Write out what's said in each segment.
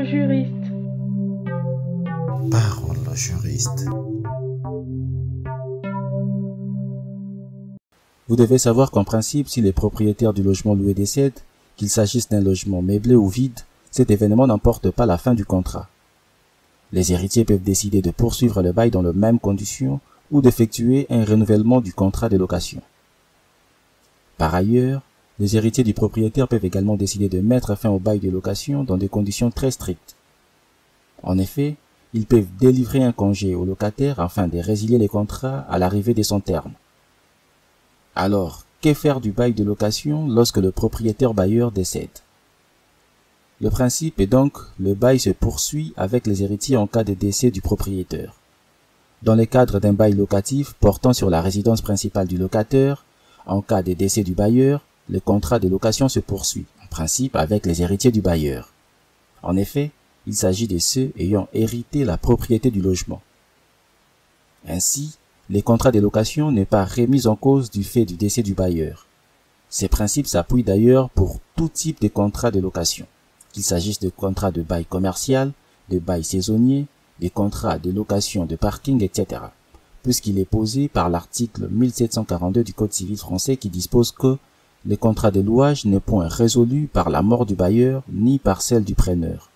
juriste. Parole au juriste. Vous devez savoir qu'en principe, si les propriétaires du logement loué décèdent, qu'il s'agisse d'un logement meublé ou vide, cet événement n'emporte pas la fin du contrat. Les héritiers peuvent décider de poursuivre le bail dans les mêmes conditions ou d'effectuer un renouvellement du contrat de location. Par ailleurs, les héritiers du propriétaire peuvent également décider de mettre fin au bail de location dans des conditions très strictes. En effet, ils peuvent délivrer un congé au locataire afin de résilier les contrats à l'arrivée de son terme. Alors, que faire du bail de location lorsque le propriétaire bailleur décède? Le principe est donc, le bail se poursuit avec les héritiers en cas de décès du propriétaire. Dans le cadre d'un bail locatif portant sur la résidence principale du locataire, en cas de décès du bailleur, le contrat de location se poursuit, en principe avec les héritiers du bailleur. En effet, il s'agit de ceux ayant hérité la propriété du logement. Ainsi, les contrats de location n'est pas remis en cause du fait du décès du bailleur. Ces principes s'appuient d'ailleurs pour tout type de contrat de location, qu'il s'agisse de contrats de bail commercial, de bail saisonnier, des contrats de location de parking, etc., puisqu'il est posé par l'article 1742 du Code civil français qui dispose que le contrat de louage n'est point résolu par la mort du bailleur ni par celle du preneur.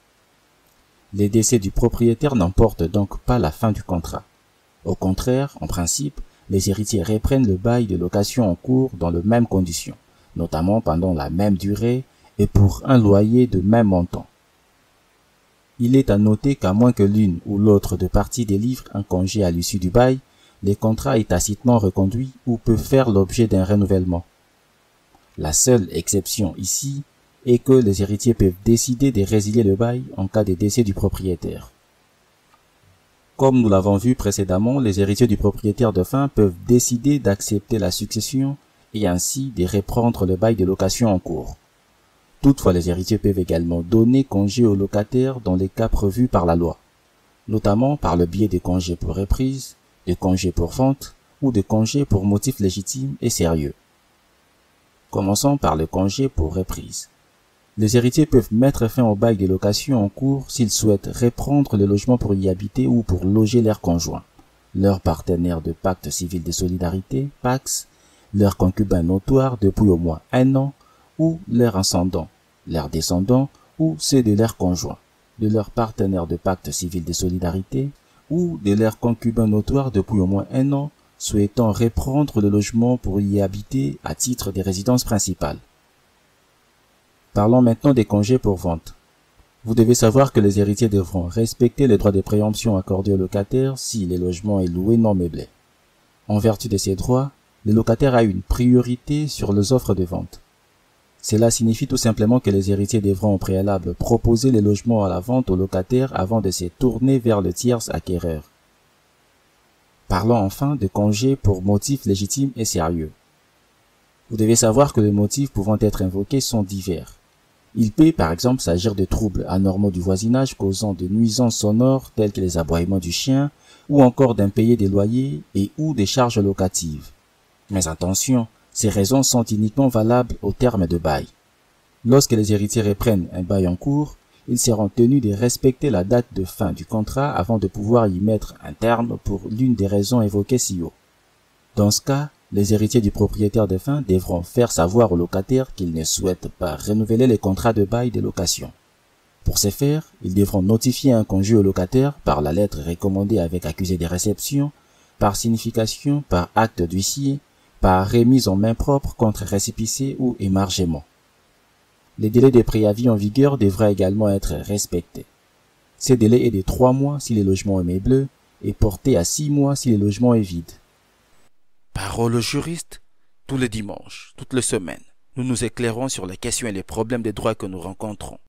Les décès du propriétaire n'emportent donc pas la fin du contrat. Au contraire, en principe, les héritiers reprennent le bail de location en cours dans les mêmes conditions, notamment pendant la même durée et pour un loyer de même montant. Il est à noter qu'à moins que l'une ou l'autre de parties délivre un congé à l'issue du bail, le contrat est tacitement reconduit ou peut faire l'objet d'un renouvellement. La seule exception ici est que les héritiers peuvent décider de résilier le bail en cas de décès du propriétaire. Comme nous l'avons vu précédemment, les héritiers du propriétaire défunt peuvent décider d'accepter la succession et ainsi de reprendre le bail de location en cours. Toutefois, les héritiers peuvent également donner congé aux locataires dans les cas prévus par la loi, notamment par le biais de congés pour reprise, de congés pour vente ou de congés pour motif légitime et sérieux. Commençons par le congé pour reprise. Les héritiers peuvent mettre fin au bail de location en cours s'ils souhaitent reprendre le logement pour y habiter ou pour loger leurs conjoints, leurs partenaires de pacte civil de solidarité, PACS, leurs concubins notoires depuis au moins 1 an, ou leurs ascendants, leurs descendants ou ceux de leurs conjoints, de leurs partenaires de pacte civil de solidarité ou de leurs concubins notoires depuis au moins 1 an, souhaitant reprendre le logement pour y habiter à titre de résidence principale. Parlons maintenant des congés pour vente. Vous devez savoir que les héritiers devront respecter les droits de préemption accordés aux locataires si le logement est loué non meublé. En vertu de ces droits, le locataire a une priorité sur les offres de vente. Cela signifie tout simplement que les héritiers devront au préalable proposer les logements à la vente aux locataires avant de se tourner vers le tiers acquéreur. Parlons enfin de congés pour motifs légitimes et sérieux. Vous devez savoir que les motifs pouvant être invoqués sont divers. Il peut par exemple s'agir de troubles anormaux du voisinage causant de nuisances sonores telles que les aboiements du chien ou encore d'impayés des loyers et ou des charges locatives. Mais attention, ces raisons sont uniquement valables au terme de bail. Lorsque les héritiers reprennent un bail en cours, ils seront tenus de respecter la date de fin du contrat avant de pouvoir y mettre un terme pour l'une des raisons évoquées ci haut. Dans ce cas, les héritiers du propriétaire défunt devront faire savoir aux locataires qu'ils ne souhaitent pas renouveler les contrats de bail de location. Pour ce faire, ils devront notifier un congé au locataire par la lettre recommandée avec accusé de réception, par signification, par acte d'huissier, par remise en main propre contre récépissé ou émargement. Les délais de préavis en vigueur devraient également être respectés. Ce délai est de 3 mois si le logement est meublé et porté à 6 mois si le logement est vide. Parole au juriste, tous les dimanches, toutes les semaines, nous nous éclairons sur les questions et les problèmes des droits que nous rencontrons.